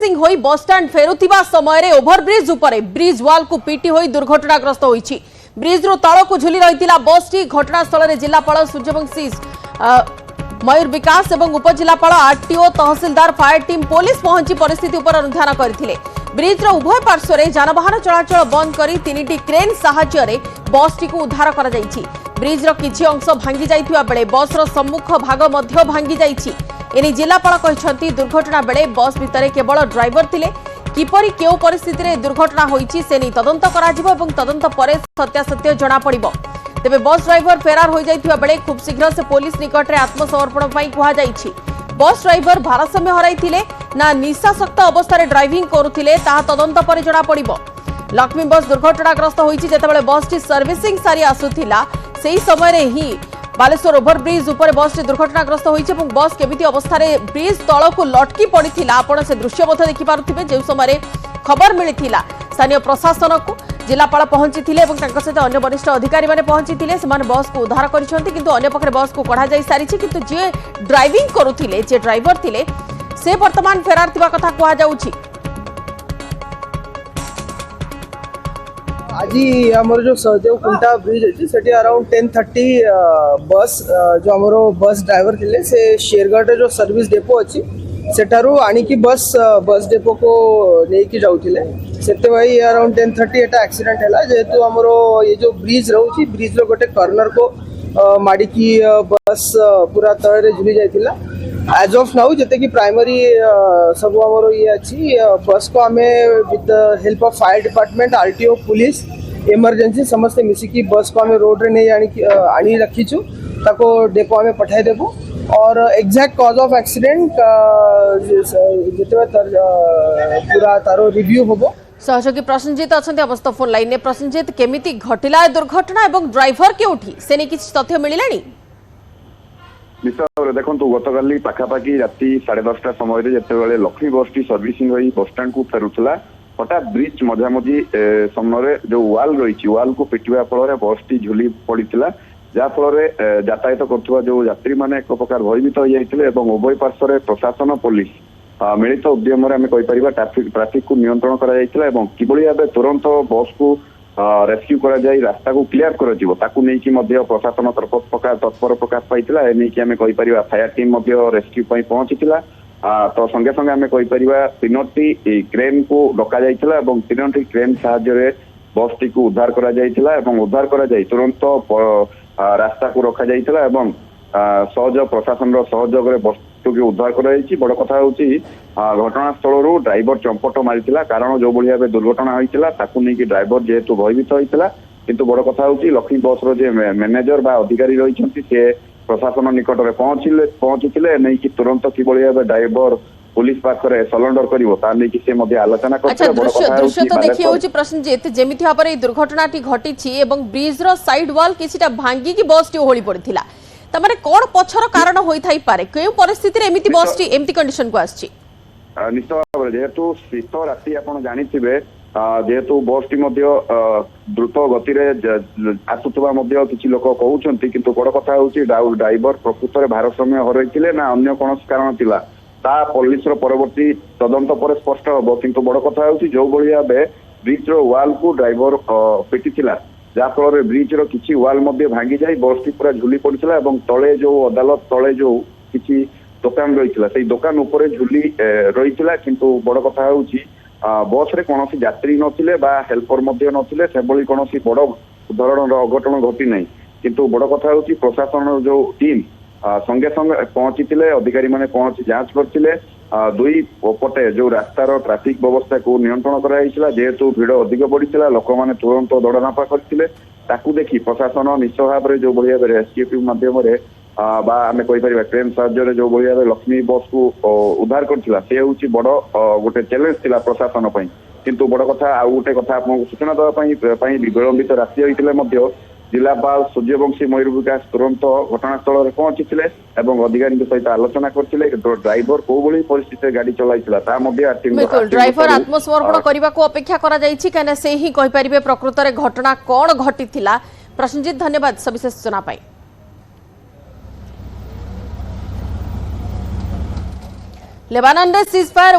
होई bus stand फेरुथिबा समय रे ओभरब्रिज उपरे ब्रिज वाल को पीटी होई दुर्घटनाग्रस्त होईछि। ब्रिज रो तळ को झुली रहितिला बस टी घटनास्थल रे जिल्लापाल सूर्यवंशी मयूर विकास एवं उपजिल्लापाल आरटीओ तहसीलदार फायर टीम पुलिस पहुंची परिस्थिति उपर अनुध्यान करथिले। ब्रिज रो उभय पार्श्व रे जानवाहन चलाचल बंद करी तीनिटी क्रेन सहायता रे बस टी को उद्धार करा जाईछि। ब्रिज रो किछि अंश भांगी जाइथिबा बेले बस रो सम्मुख भाग मध्य भांगी जाइछि। एने जिल्लापाल कहछंती दुर्घटना बेले बस भितरे केवल ड्राइवर थिले। किपरि केउ परिस्थिति रे दुर्घटना होईछि से नै तदंत कराजिबो एवं तदंत परे सत्यासत्य जणा पड़िबो। तेबे बस ड्राइवर फेरार होई जाइथिबा बेले खूब शीघ्र से पुलिस निकट रे आत्मसमर्पण पई कुहा जाइछि। बस ड्राइवर भारसाम्य हराइथिले ना निशासक्त अवस्था रे ड्राइविंग करुथिले ताहा तदंत परे जणा पड़िबो। लक्ष्मी बस दुर्घटनाग्रस्त होईछि जेतेबेले बस टी सर्विसिंग सारी आसुथिला सेही समय रे ही बालेश्वर ओभरब्रिज उपर बस टी दुर्घटनाग्रस्त होईछि एवं बस केमिति अवस्था रे ब्रिज तळ को लटकी पड़िथिला आपण से दृश्य मध्य देखि पारुथिबे। जे समय खबर मिलिथिला स्थानीय प्रशासन को जिलापाल पहुंचीथिले एवं तांका सहित अन्य वरिष्ठ अधिकारी माने पहुंचीथिले। सेमाने बस को उद्धार करिसंती किंतु अन्य पखरे बस को कढा जाई सारिछि किंतु जे ड्राइविंग करुथिले जे ड्राइवर थिले से वर्तमान फेरार थिबा कथा कुहा जाउछि। आज आमर जो सहदेव कुंटा ब्रिज अच्छी से अराउंड 10:30 बस जो आमर बस ड्राइवर थे से शेरगढ़ जो सर्विस डेपो अच्छी सेठारू आनिकी बस डेपो को लेकिन जाऊे से अराउंड 10:30 एटा एक्सीडेंट है जेहेतु आमर ये जो ब्रिज रोचे ब्रिज रो गोटे कर्नर को माड़िकी बस पूरा तले झुली जाइथिला। एज ऑफ नाउ जते कि प्राइमरी सब आमर ये अच्छी बस को आम with the help of fire department RTO police emergency समस्ते मिसिकी बस को आम रोड रे नहीं आनी रखीचु ताको डेपो आम पठाई देबो और एग्जैक्ट कॉज ऑफ एक्सीडेंट जिते पूरा तारो रिव्यू होबो। सहयोगी प्रसन्नजित अच्छा अवस्थ फोन लाइन ने प्रसन्नजित केमिति घटिला दुर्घटना एवं ड्राइवर केउठी से नै किछ तथ्य मिलिलानी? निश्चय देखो गतकाली पाखापाखि राति 10:30 समय जिते लक्ष्मी बस टी सर्विसिंग होई बस स्टैंड को फेरुला हठात ब्रिज मझामझी समय जो वाल रही वाल को पिटिवा फल बस टी झुली पड़ता जहाँफल यातायात कर जो यात्री मैंने एक प्रकार भयभीत हो जाते उभय पार्श्व प्रशासन पुलिस मिलित उद्यम आम कहीपर ट्राफिक को नियंत्रण कि भाव तुरंत बस को रेस्क्यू करा जाई रास्ता को क्लियर कर प्रशासन तत्पर प्रकाश पाइला आम कहीपर फायर टीम रेस्क्यू पहुंची तो संगे संगे आम कहीपर 3टी क्रेन को डका जाइथिला 3टी क्रेन साहाय्य बस टी को उद्धार करा जाइथिला उद्धार करा जाई तुरंत रास्ता को रखा जाइथिला सहयोग प्रशासन सहयोग बस टी उद्धार कर बड़ कथा हूँ घटनास्थल ड्राइवर चंपट मारी कारण जो भाव दुर्घटना होता ड्राइवर जेहेतु भयभीत होता किंतु बड़ कथा हूँ लक्ष्मी बस रो मैनेजर बा अधिकारी रही सी प्रशासन निकट में पहुंची नहीं कि तुरंत कि भाव ड्राइवर पुलिस पाखरे सरेंडर करिवो ता नै कि से आलोचना करते। दृश्य तो देखि होछि प्रश्नजित जेमिति भाव में दुर्घटनाटी घटी एवं ब्रिज रो साइड वाल किछिटा भांगी की बस टी ओहଳି पड़िथिला तमाने कोन पछर कारण होई थाई पारे केउ परिस्थिति रे एमिति बस टी एमिति कंडीशन को आछि? निश्चित भाव जेहेतु शीत राति आपण जानिथिबे जेहेतु बस टी द्रुत गति आसुवा किसी लोक कहते किंतु बड़ कथा हूँ ड्राइवर प्रकृत में भारसाम्य हरई ना अन्य कौन कारण थिला ता पुलिस परवर्ती तदंत पर स्पष्ट हम किंतु बड़ कथा हूँ जो भाव ब्रिज रो वाल को ड्राइवर पिटी जहाँफल ब्रिज रो किसी वाल भांगी जाए बस टी पूरा झुली पड़ता तले जो अदालत तले जो किसी दुकान रही से दुकान उपर झुली रही किंतु बड़ कथा हूँ बस रे कौन यात्री नथिले बा हेल्पर नथिले से कौन बड़ धरण अघटन घटी ना किंतु बड़ कथा हूँ प्रशासन जो टीम संगे संगे पहुंची अधिकारी माने पहुंची जांच करते दुई पटे जो रास्तार ट्राफिक व्यवस्था को नियंत्रण कराइला जेहेतु भिड़ अधिक बढ़ीला लोक मैंने तुरंत दौड़नापा करते देखी प्रशासन निश्चय भाव में जो भाव रेस्क्यू टीम मध्यम आम कहीपर ट्रेन साहाय्य जो भाव लक्ष्मी बस को उद्धार करथिला से हूँ बड़ गोटे चैलेंज थिला प्रशासन पई किंतु बड़ कथा आउ गोटे कथा आपको सूचना देवाई विलंबित राति होते जिलापाल सूर्यवंशी मयूर विकास तुरंत घटनास्थल में पहुंची अधिकारी सहित आलोचना करते ड्राइवर कौ भाई परिस्थिति गाड़ी चलाई ड्राइवर आत्मसमर्पण करने को अपेक्षा करा से ही कहीपर प्रकृत में घटना कौन घटी प्रसन्नजित धन्यवाद सविशेष सूचना पाई। लेबानन रे सीजफायर